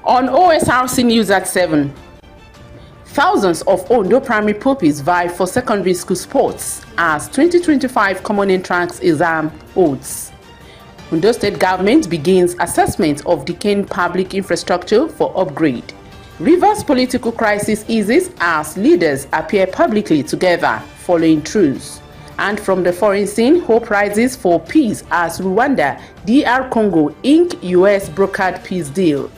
On OSRC News at 7, thousands of Ondo primary pupils vie for secondary school sports as 2025 Common Entrance exam holds. Ondo State government begins assessment of decaying public infrastructure for upgrade. Rivers political crisis eases as leaders appear publicly together following truce. And from the foreign scene, hope rises for peace as Rwanda, DR Congo ink US brokered peace deal.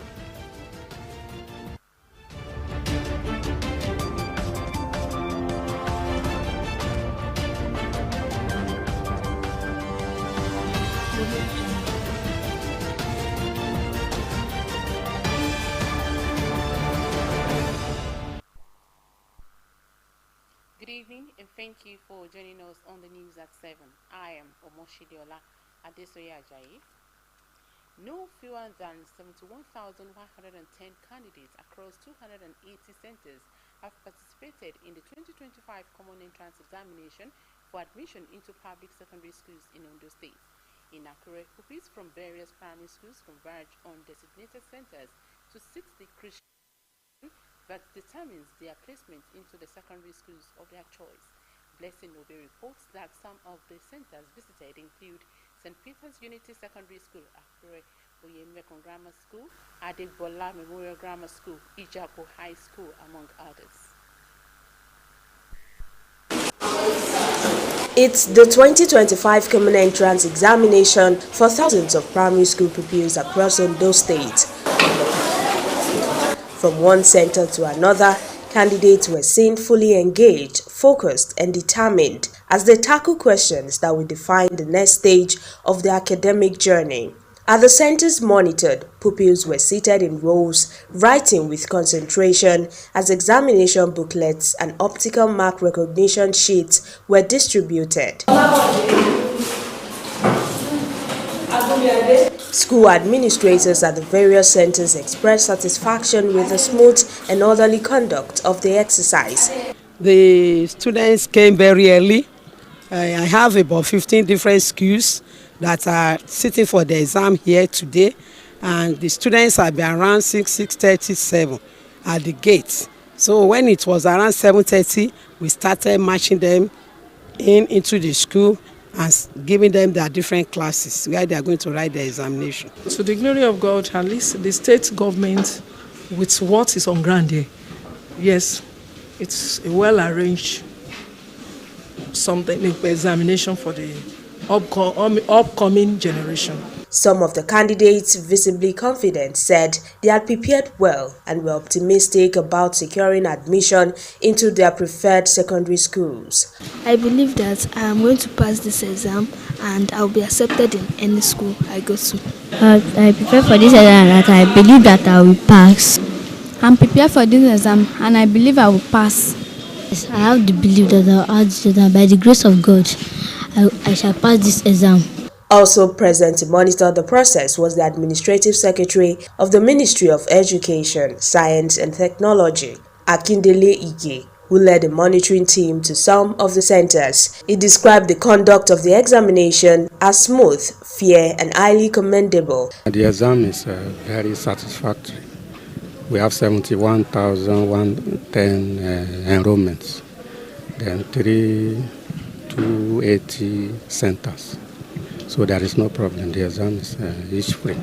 Good evening and thank you for joining us on the news at 7. I am Omoshidiola Adesoye Ajayi. No fewer than 71,110 candidates across 280 centers have participated in the 2025 Common Entrance Examination for admission into public secondary schools in Ondo State. Inaccurate pupils from various primary schools converge on designated centers to sit the crucial that determines their placement into the secondary schools of their choice. Blessing Obe reports that some of the centers visited include St. Peter's Unity Secondary School, Akure Oyemekon Grammar School, Adegbola Memorial Grammar School, Ijapo High School, among others. It's the 2025 Common Entrance Examination for thousands of primary school pupils across Ondo State. From one center to another, candidates were seen fully engaged, focused, and determined as they tackle questions that will define the next stage of their academic journey. At the centers monitored, pupils were seated in rows, writing with concentration as examination booklets and optical mark recognition sheets were distributed. School administrators at the various centers expressed satisfaction with the smooth and orderly conduct of the exercise. The students came very early. I have about 15 different schools that are sitting for the exam here today, and the students have been around 6:37 at the gates. So when it was around 7:30, we started marching them into the school and giving them their different classes where they are going to write their examination. To the glory of God, at least the state government with what is on ground here, yes, it's a well-arranged examination for the upcoming generation. Some of the candidates, visibly confident, said they had prepared well and were optimistic about securing admission into their preferred secondary schools. I believe that I am going to pass this exam and I will be accepted in any school I go to. I prepare for this exam and I believe that I will pass. I'm prepared for this exam and I believe I will pass. Yes, I have the belief that I will pass this exam. By the grace of God, I shall pass this exam. Also present to monitor the process was the Administrative Secretary of the Ministry of Education, Science and Technology, Akindele Ige, who led the monitoring team to some of the centers. He described the conduct of the examination as smooth, fair, and highly commendable. The exam is very satisfactory. We have 71,110 enrollments, then 280 centers. So there is no problem. The exam is free.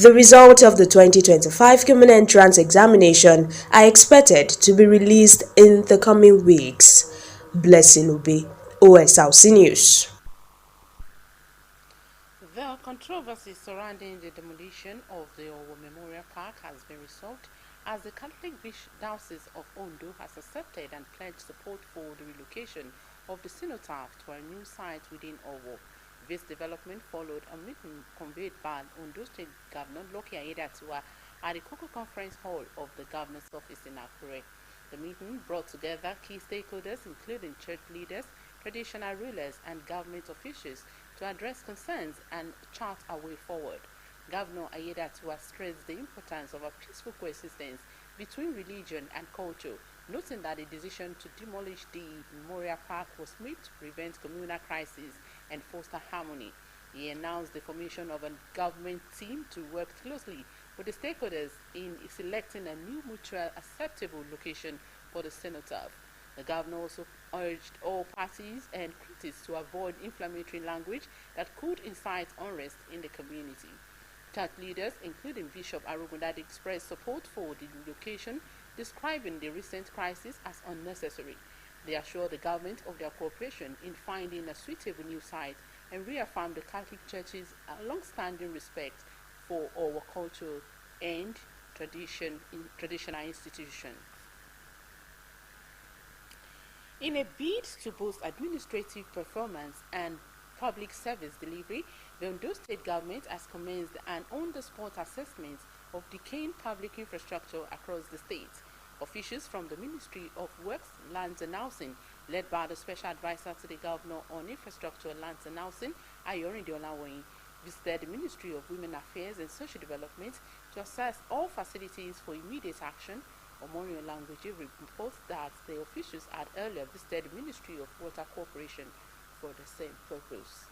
The result of the 2025 Common Entrance Examination are expected to be released in the coming weeks. Blessing Obe, Osrc News. The controversy surrounding the demolition of the Owo Memorial Park has been resolved as the Catholic Diocese of Ondo has accepted and pledged support for the relocation of the cenotaph to a new site within Owo. This development followed a meeting convened by Ondo State Governor Loki Aiyedatiwa at the Koko Conference Hall of the Governor's Office in Akure. The meeting brought together key stakeholders including church leaders, traditional rulers and government officials to address concerns and chart a way forward. Governor Aiyedatiwa stressed the importance of a peaceful coexistence between religion and culture, noting that the decision to demolish the Memorial Park was made to prevent communal crises and foster harmony. He announced the formation of a government team to work closely with the stakeholders in selecting a new mutual acceptable location for the cenotaph. The governor also urged all parties and critics to avoid inflammatory language that could incite unrest in the community. Church leaders, including Bishop Arugundade, expressed support for the relocation, describing the recent crisis as unnecessary. They assured the government of their cooperation in finding a suitable new site and reaffirmed the Catholic Church's long-standing respect for our culture and traditional institutions. In a bid to boost administrative performance and public service delivery, the Ondo State government has commenced an on-the-spot assessment of decaying public infrastructure across the state. Officials from the Ministry of Works, Lands and Housing, led by the Special Advisor to the Governor on Infrastructure, Lands and Housing, Ayorinde Olawoyin, visited the Ministry of Women Affairs and Social Development to assess all facilities for immediate action. Omori Olangoji reports that the officials had earlier visited the Ministry of Water Corporation for the same purpose.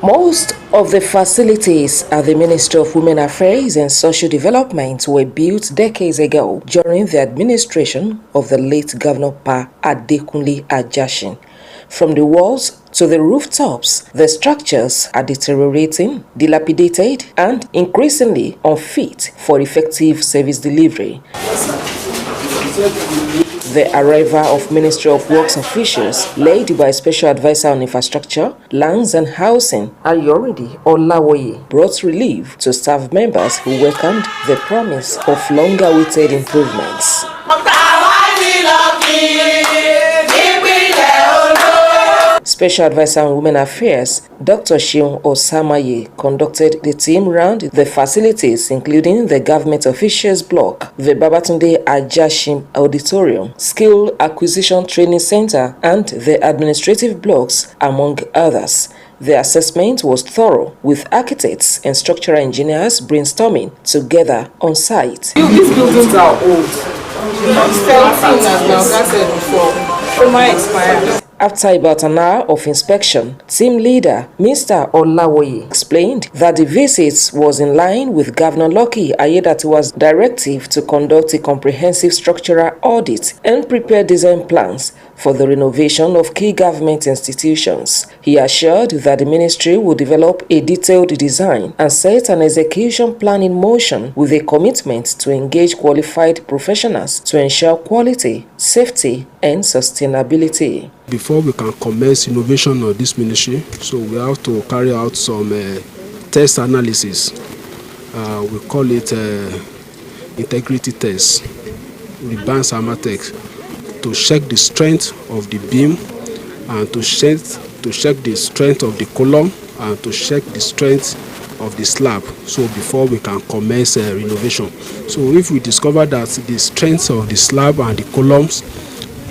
Most of the facilities at the Ministry of Women Affairs and Social Development were built decades ago during the administration of the late Governor Pa Adekunle Ajashin. From the walls to the rooftops, the structures are deteriorating, dilapidated, and increasingly unfit for effective service delivery. The arrival of Ministry of Works officials, led by Special Advisor on Infrastructure, Lands and Housing, Ayorinde Olawoyin, brought relief to staff members who welcomed the promise of long-awaited improvements. Special Advisor on Women Affairs, Dr. Seun Osamaye, conducted the team round the facilities, including the Government Officials Block, the Babatunde Ajashin Auditorium, Skill Acquisition Training Center, and the administrative blocks, among others. The assessment was thorough, with architects and structural engineers brainstorming together on site. These buildings are old. They might expire. After about an hour of inspection, team leader Mr. Olawoye explained that the visit was in line with Governor Lucky Ayedatiwa's directive to conduct a comprehensive structural audit and prepare design plans for the renovation of key government institutions. He assured that the ministry will develop a detailed design and set an execution plan in motion with a commitment to engage qualified professionals to ensure quality, safety, and sustainability. Before we can commence innovation of this ministry, so we have to carry out some test analysis. We call it integrity test with bands Amatex, to check the strength of the beam and to check the strength of the column and to check the strength of the slab, so before we can commence renovation. So if we discover that the strength of the slab and the columns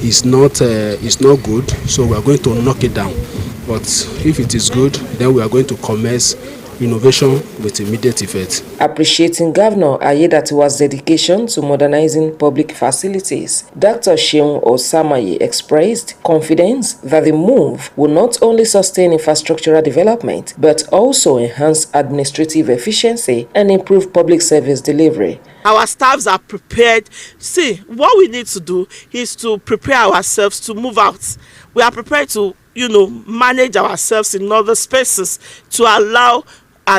is not good, so we are going to knock it down. But if it is good, then we are going to commence renovation with immediate effect. Appreciating Governor Ayedatiwa's dedication to modernizing public facilities, Dr. Seun Osamaye expressed confidence that the move will not only sustain infrastructural development, but also enhance administrative efficiency and improve public service delivery. Our staffs are prepared. See, what we need to do is to prepare ourselves to move out. We are prepared to, manage ourselves in other spaces to allow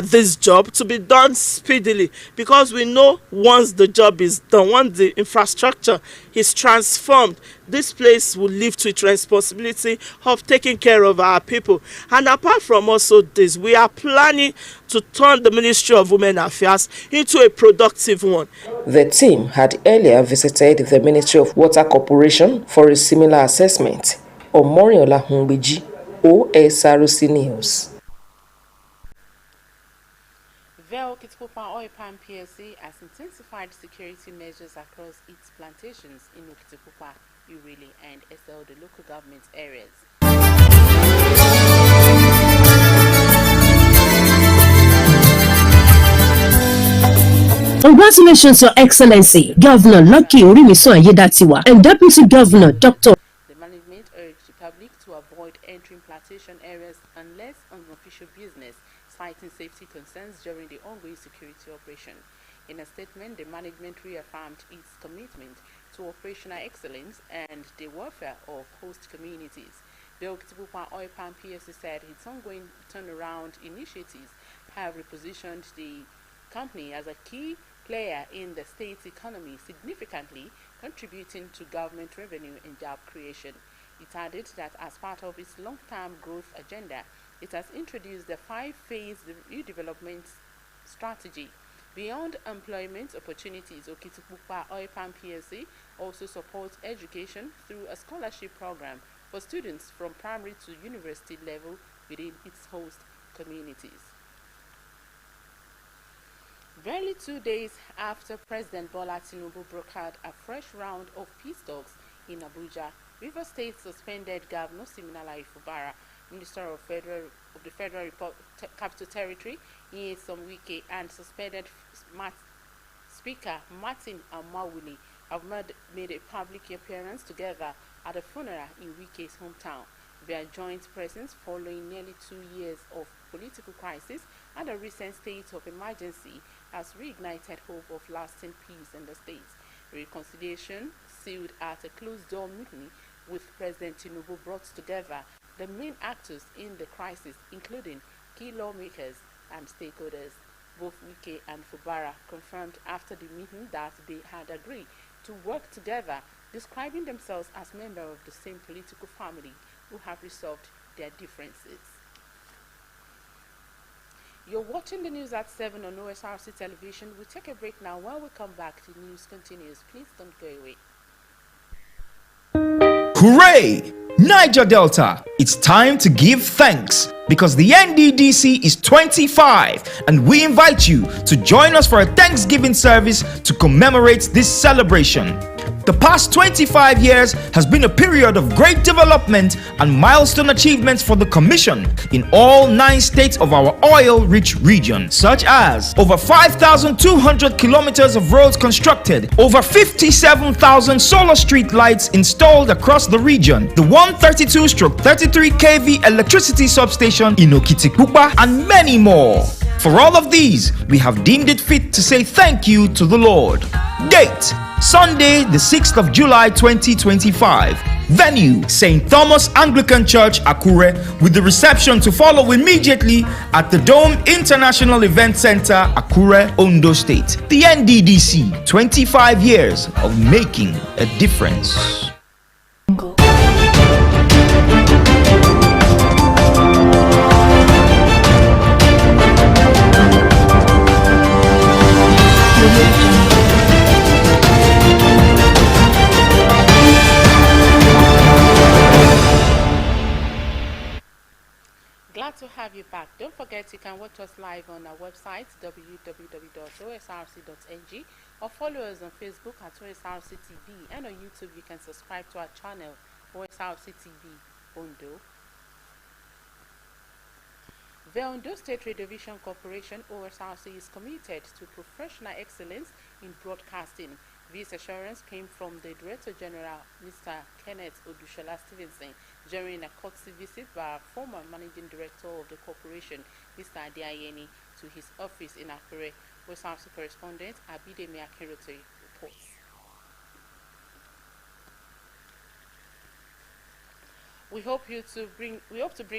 this job to be done speedily, because we know once the job is done, once the infrastructure is transformed, this place will live to its responsibility of taking care of our people. And apart from also this, we are planning to turn the Ministry of Women Affairs into a productive one. The team had earlier visited the Ministry of Water Corporation for a similar assessment. Omori Olangoji, Osrc News. Vel Okitipupa Oil Palm PLC has intensified security measures across its plantations in Okitipupa, Urili, and SL, the local government areas. Congratulations, Your Excellency, Governor Lucky Orimiso Ayedatiwa and Deputy Governor Dr. The management urged the public to avoid entering plantation areas unless on official business, citing safety concerns during the ongoing security operation. In a statement, the management reaffirmed its commitment to operational excellence and the welfare of host communities. The Okitipupa Oil Palm PLC said its ongoing turnaround initiatives have repositioned the company as a key player in the state's economy, significantly contributing to government revenue and job creation. It added that as part of its long-term growth agenda, it has introduced the 5-phase redevelopment strategy. Beyond employment opportunities, Okitipupa Oil Palm PLC also supports education through a scholarship program for students from primary to university level within its host communities. Barely 2 days after President Bola Tinubu brokered a fresh round of peace talks in Abuja, Rivers State suspended Governor Siminalayi Fubara, Minister of the Federal Capital Territory, Nyesom Wike, and suspended Speaker Martin Amawuni have made a public appearance together at a funeral in Wike's hometown. Their joint presence following nearly 2 years of political crisis and a recent state of emergency has reignited hope of lasting peace in the state. Reconciliation sealed at a closed-door meeting with President Tinubu brought together the main actors in the crisis, including key lawmakers and stakeholders. Both Wike and Fubara confirmed after the meeting that they had agreed to work together, describing themselves as members of the same political family who have resolved their differences. You're watching the news at 7 on Osrc television. We'll take a break now. When we come back, the news continues. Please don't go away. Hooray! Niger Delta, it's time to give thanks because the NDDC is 25 and we invite you to join us for a Thanksgiving service to commemorate this celebration. The past 25 years has been a period of great development and milestone achievements for the Commission in all 9 states of our oil-rich region, such as over 5,200 kilometers of roads constructed, over 57,000 solar street lights installed across the region, the 132/33 kV electricity substation in Okitipupa, and many more. For all of these, we have deemed it fit to say thank you to the Lord. Date: Sunday, the 6th of July 2025. Venue: St. Thomas Anglican Church, Akure, with the reception to follow immediately at the Dome International Event Center, Akure, Ondo State. The NDDC, 25 years of making a difference. Glad to have you back. Don't forget you can watch us live on our website www.osrc.ng or follow us on Facebook at Osrc TV, and on YouTube you can subscribe to our channel Osrc TV Ondo. The Ondo State Radio Vision Corporation (OSRC) is committed to professional excellence in broadcasting. This assurance came from the Director General, Mr. Kenneth Odushola Stevenson, during a courtesy visit by our former Managing Director of the corporation, Mr. Adiayeni, to his office in Akure. OSRC correspondent Abidemi Akinrote reports. We hope to bring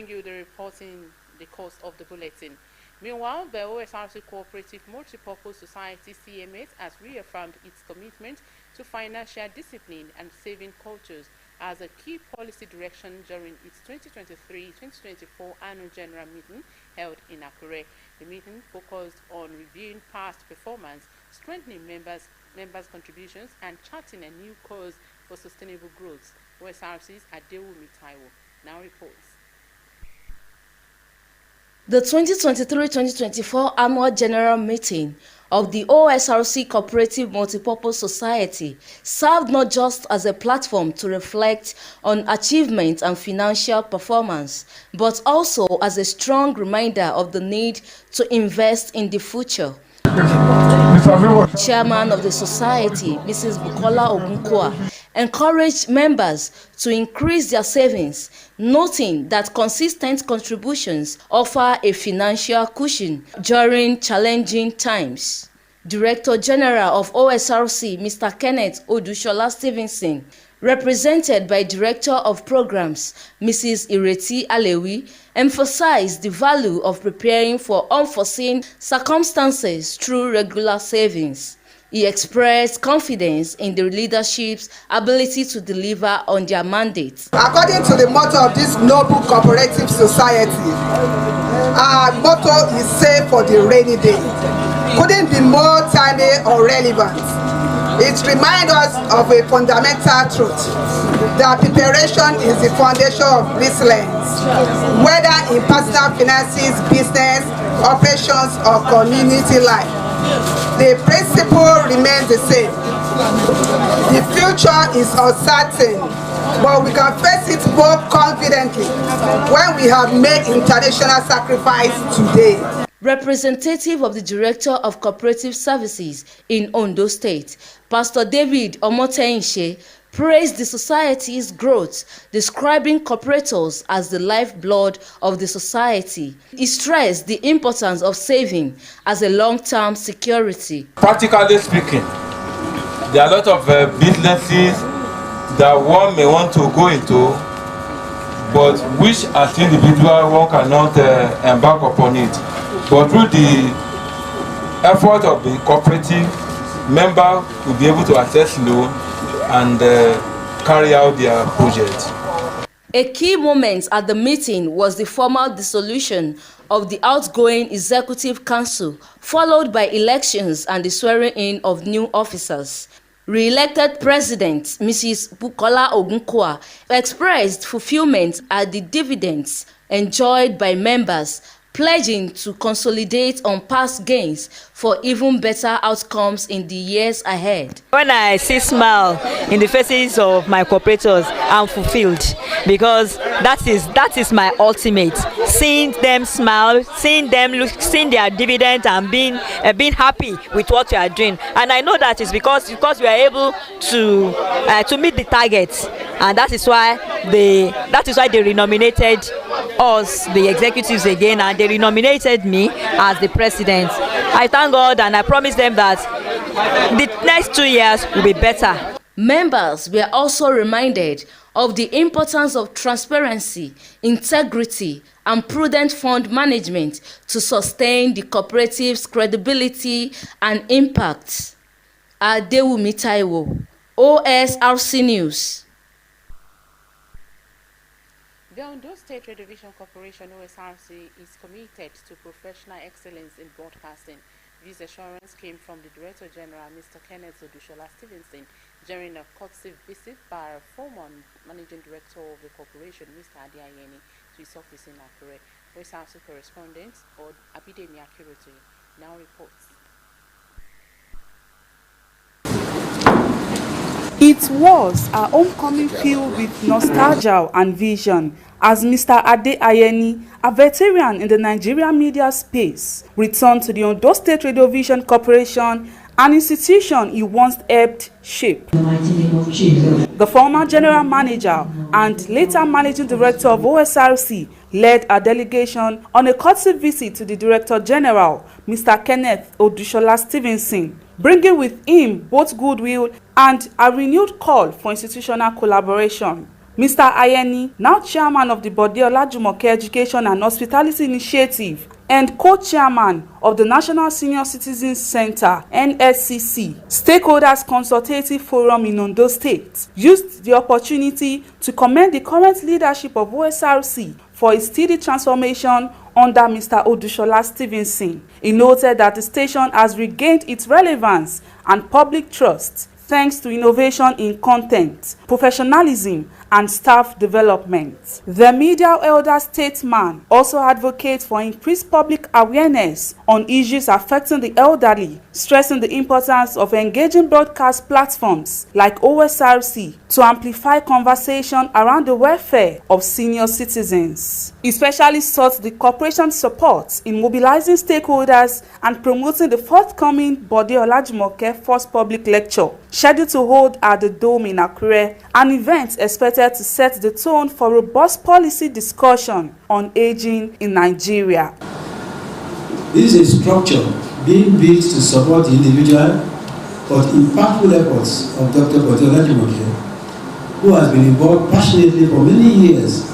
you the report in the course of the bulletin. Meanwhile, the OSRC Cooperative Multipurpose Society CMS has reaffirmed its commitment to financial discipline and saving cultures as a key policy direction during its 2023-2024 annual general meeting held in Akure. The meeting focused on reviewing past performance, strengthening members' contributions, and charting a new course for sustainable growth. OSRC's Adewumi Taiwo now reports. The 2023-2024 annual general meeting of the OSRC Cooperative Multipurpose Society served not just as a platform to reflect on achievement and financial performance, but also as a strong reminder of the need to invest in the future. Chairman of the society, Mrs. Bukola Ogunkoa, encouraged members to increase their savings, noting that consistent contributions offer a financial cushion during challenging times. Director General of Osrc, Mr. Kenneth Odushola Stevenson, represented by Director of Programs, Mrs. Ireti Alewi, emphasized the value of preparing for unforeseen circumstances through regular savings. He expressed confidence in the leadership's ability to deliver on their mandate. According to the motto of this noble cooperative society, our motto is "Save for the rainy day." Couldn't be more timely or relevant. It reminds us of a fundamental truth, that preparation is the foundation of resilience, whether in personal finances, business, operations, or community life. The principle remains the same. The future is uncertain, but we can face it more confidently when we have made international sacrifice today. Representative of the Director of Cooperative Services in Ondo State, Pastor David Omoteinshe, praised the society's growth, describing cooperators as the lifeblood of the society. He stressed the importance of saving as a long-term security. Practically speaking, there are a lot of businesses that one may want to go into, but which as individual one cannot embark upon it. But through the effort of the cooperative, member will be able to access loan and carry out their project. A key moment at the meeting was the formal dissolution of the outgoing Executive Council, followed by elections and the swearing-in of new officers. Re-elected President Mrs. Bukola Ogunkoa expressed fulfillment at the dividends enjoyed by members, pledging to consolidate on past gains for even better outcomes in the years ahead. When I see smile in the faces of my cooperators, I'm fulfilled, because that is my ultimate. Seeing them smile, seeing them look, seeing their dividend, and being happy with what we are doing. And I know that is because we are able to meet the targets, and that is why they renominated us, the executives, again, and they renominated me as the president. I thank God, and I promise them that the next 2 years will be better. Members were also reminded of the importance of transparency, integrity, and prudent fund management to sustain the cooperative's credibility and impact. Adewumi Taiwo, Osrc News. The Ondo State Radio Division Corporation Osrc is committed to professional excellence in broadcasting. This assurance came from the Director General, Mr. Kenneth Odushola Stevenson, during a courtesy visit by a former Managing Director of the corporation, Mr. Adi Ayeni, to his office in Akure. Osrc correspondent Abidemi Akiroto now reports. It was a homecoming filled with nostalgia and vision as Mr. Ade Ayeni, a veteran in the Nigerian media space, returned to the Ondo State Radio Vision Corporation, an institution he once helped shape. The former general manager and later managing director of Osrc led a delegation on a courtesy visit to the Director General, Mr. Kenneth Odushola Stevenson, bringing with him both goodwill and a renewed call for institutional collaboration. Mr. Ayeni, now chairman of the Bode Olajumoke Education and Hospitality Initiative and co-chairman of the National Senior Citizens Center (NSCC) Stakeholders Consultative Forum in Ondo State, used the opportunity to commend the current leadership of Osrc for its steady transformation under Mr. Odushola Stevenson. He noted that the station has regained its relevance and public trust thanks to innovation in content, professionalism, and staff development. The media elder statesman also advocates for increased public awareness on issues affecting the elderly, stressing the importance of engaging broadcast platforms like Osrc to amplify conversation around the welfare of senior citizens. He especially sought the corporation's support in mobilizing stakeholders and promoting the forthcoming Bode Olajumoke First Public Lecture, scheduled to hold at the Dome in Akure, an event expected to set the tone for robust policy discussion on aging in Nigeria. This is a structure being built to support the individual but impactful efforts of Dr. Bode Olajumoke, who has been involved passionately for many years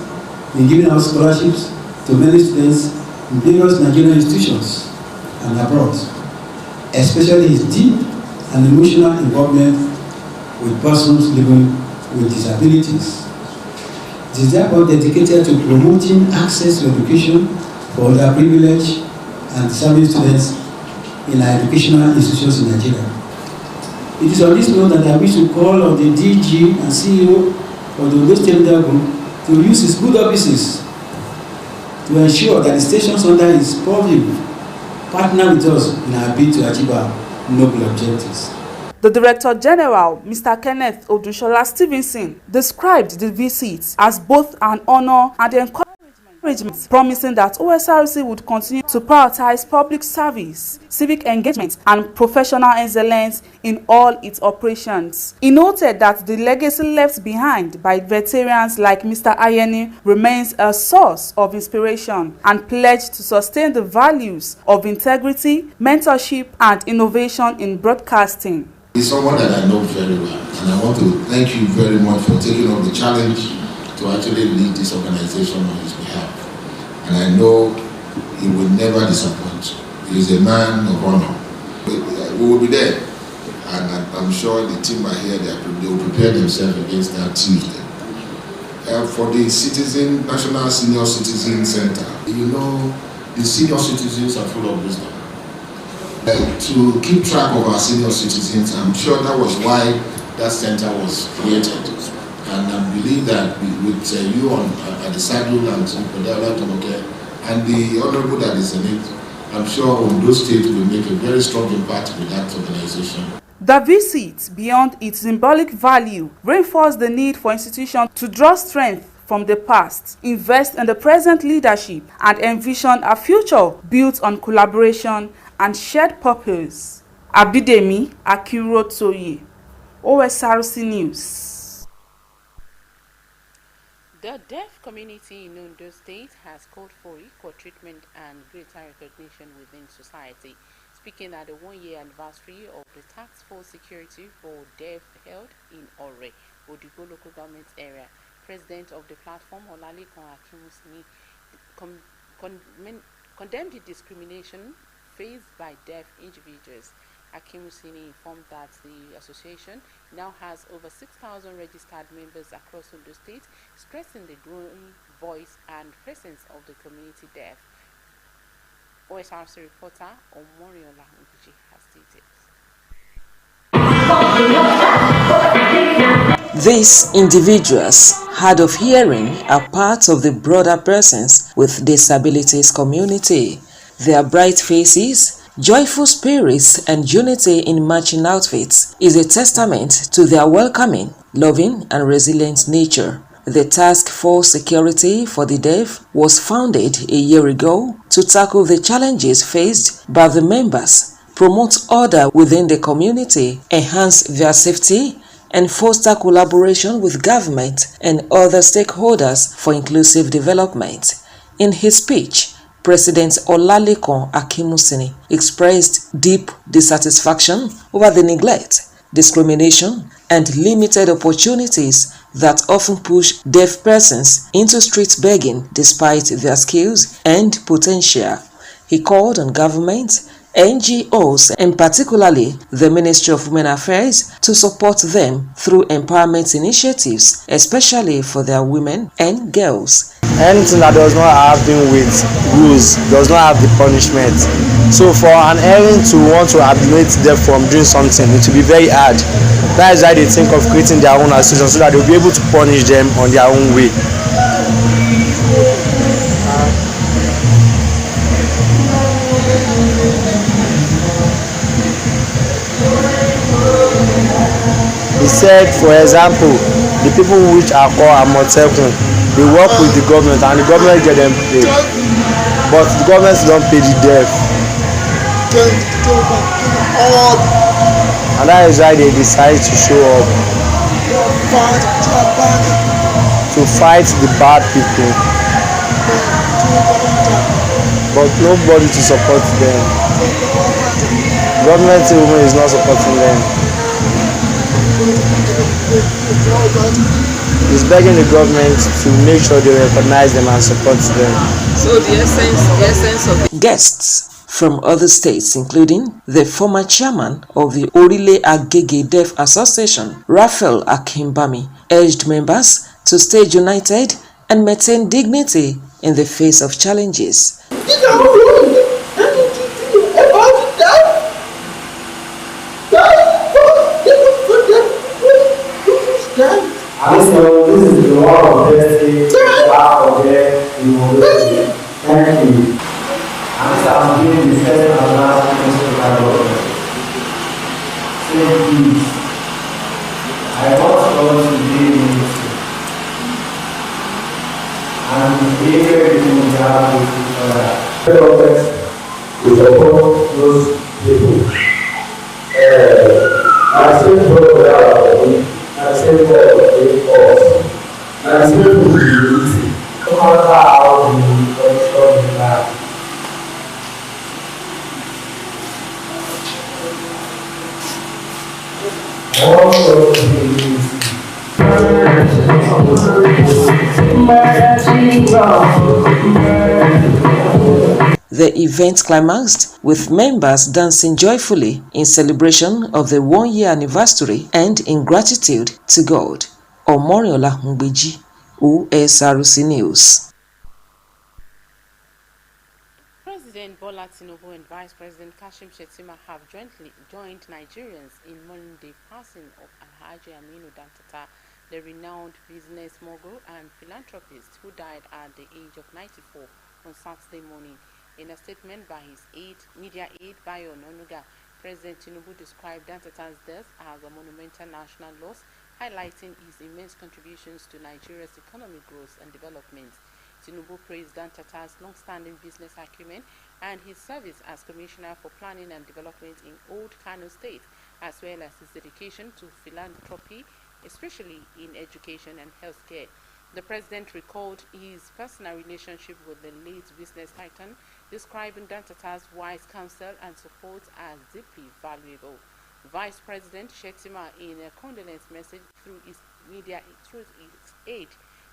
in giving out scholarships to many students in various Nigerian institutions and abroad, especially his deep and emotional involvement with persons living with disabilities. It is therefore dedicated to promoting access to education for underprivileged and disabled students in our educational institutions in Nigeria. It is on this note that I wish to call on the DG and CEO of the Ondo State Media Group to use his good offices to ensure that the stations under his purview partner with us in our bid to achieve our noble objectives. The Director General, Mr. Kenneth Odushola Stevenson, described the visit as both an honor and encouragement, promising that Osrc would continue to prioritize public service, civic engagement, and professional excellence in all its operations. He noted that the legacy left behind by veterans like Mr. Ayeni remains a source of inspiration and pledged to sustain the values of integrity, mentorship, and innovation in broadcasting. He's someone that I know very well, and I want to thank you very much for taking up the challenge to actually lead this organization on his behalf. And I know he will never disappoint. He is a man of honor. We will be there, and I'm sure the team are here. They will prepare themselves against that Tuesday. For the National Senior Citizen Center, you know, the senior citizens are full of wisdom. To keep track of our senior citizens, I'm sure that was why that center was created. And I believe that with you at the saddle and the honorable that is in it, I'm sure Ondo State will make a very strong impact with that organization. The visit, beyond its symbolic value, reinforced the need for institutions to draw strength from the past, invest in the present leadership, and envision a future built on collaboration and shared purpose. Abidemi Akirotoye, Osrc News. The deaf community in Ondo State has called for equal treatment and greater recognition within society. Speaking at the one-year anniversary of the Task Force Security for Deaf held in Ore, Odigo local government area, President of the platform, Olalekan Akimusini, condemned the discrimination faced by deaf individuals. Akimusini informed that the association now has over 6,000 registered members across Ondo State, stressing the growing voice and presence of the community deaf. Osrc reporter Omoriola Nguji has details. These individuals, hard of hearing, are part of the broader persons with disabilities community. Their bright faces, joyful spirits, and unity in matching outfits is a testament to their welcoming, loving, and resilient nature. The Task Force Security for the Deaf was founded a year ago to tackle the challenges faced by the members, promote order within the community, enhance their safety, and foster collaboration with government and other stakeholders for inclusive development. In his speech, President Olalekan Akimusini expressed deep dissatisfaction over the neglect, discrimination, and limited opportunities that often push deaf persons into street begging despite their skills and potential. He called on government, NGOs, and particularly the Ministry of Women Affairs to support them through empowerment initiatives, especially for their women and girls. Anything that does not have been with rules does not have the punishment. So for an erring to want to admit them from doing something, it will be very hard. That is why they think of creating their own association, so that they'll be able to punish them on their own way. He said, for example, the people which are called Amotekun, they work with the government and the government get them paid, but the government don't pay the debt. And that is why they decide to show up to fight the bad people, but nobody to support them. Government even is not supporting them. He's begging the government to make sure they recognize them and support them. So the essence of Guests from other states, including the former chairman of the Orile Agege Deaf Association, Raphael Akimbami, urged members to stay united and maintain dignity in the face of challenges. I know this is the one of destiny, thank you. I'm doing the first and last government. Say please, I want God to be with you. And here we have with each other. Government will support those people. I say brother, I say us. I say community. No matter how the condition is like. The event climaxed with members dancing joyfully in celebration of the 1-year anniversary and in gratitude to God. Omoriola Ngbeji, Osrc News. President Bola Tinubu and Vice President Kashim Shettima have joined Nigerians in mourning the passing of Alhaji Aminu Dantata, the renowned business mogul and philanthropist who died at the age of 94 on Saturday morning. In a statement by his media aide Bayo Ononuga, President Tinubu described Dantata's death as a monumental national loss, highlighting his immense contributions to Nigeria's economic growth and development. Tinubu praised Dantata's long-standing business acumen and his service as Commissioner for Planning and Development in Old Kano State, as well as his dedication to philanthropy, especially in education and healthcare. The president recalled his personal relationship with the late business titan, describing Dantata's wise counsel and support as deeply valuable. Vice President Shettima, in a condolence message through his aide,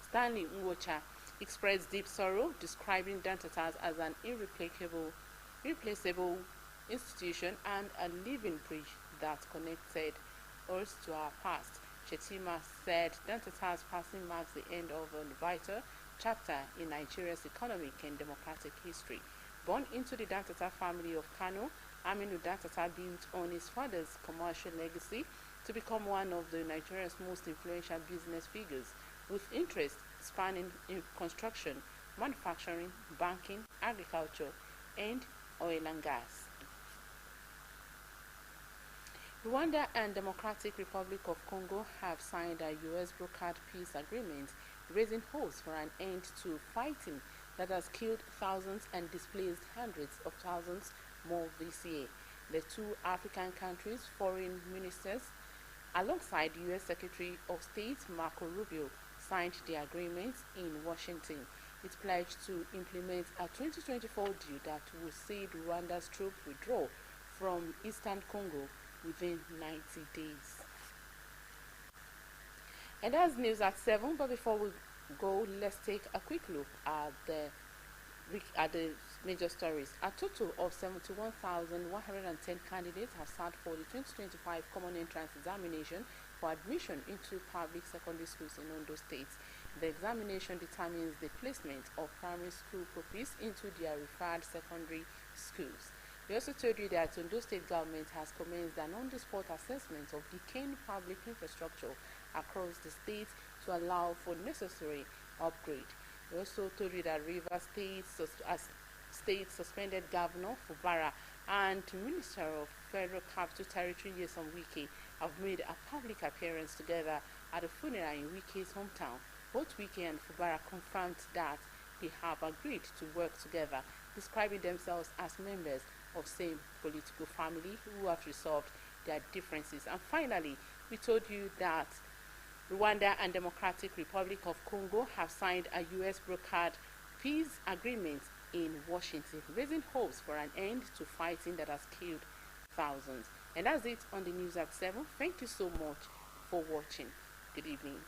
Stanley Nwocha, expressed deep sorrow, describing Dantata as an irreplaceable institution and a living bridge that connected us to our past. Shettima said Dantata's passing marks the end of a vital chapter in Nigeria's economic and democratic history. Born into the Dantata family of Kano, Aminu Dantata built on his father's commercial legacy to become one of Nigeria's most influential business figures, with interests spanning in construction, manufacturing, banking, agriculture, and oil and gas. Rwanda and Democratic Republic of Congo have signed a U.S. brokered peace agreement, raising hopes for an end to fighting that has killed thousands and displaced hundreds of thousands more this year. The two African countries' foreign ministers, alongside U.S. Secretary of State Marco Rubio, signed the agreement in Washington. It pledged to implement a 2024 deal that will see Rwanda's troops withdraw from eastern Congo within 90 days. And that's news at 7, but before we go, let's take a quick look at the major stories. A total of 71,110 candidates have sat for the 2025 Common Entrance Examination for admission into public secondary schools in Ondo State. The examination determines the placement of primary school pupils into their referred secondary schools. We also told you that Ondo State government has commenced an on-the-spot assessment of decaying public infrastructure across the state to allow for necessary upgrade. We also told you that Rivers State suspended Governor Fubara and Minister of Federal Capital Territory Nyesom Wike have made a public appearance together at a funeral in Wike's hometown. Both Wike and Fubara confirmed that they have agreed to work together, describing themselves as members of same political family who have resolved their differences. And finally, we told you that Rwanda and Democratic Republic of Congo have signed a U.S. brokered peace agreement in Washington, raising hopes for an end to fighting that has killed thousands. And that's it on the news at 7. Thank you so much for watching. Good evening.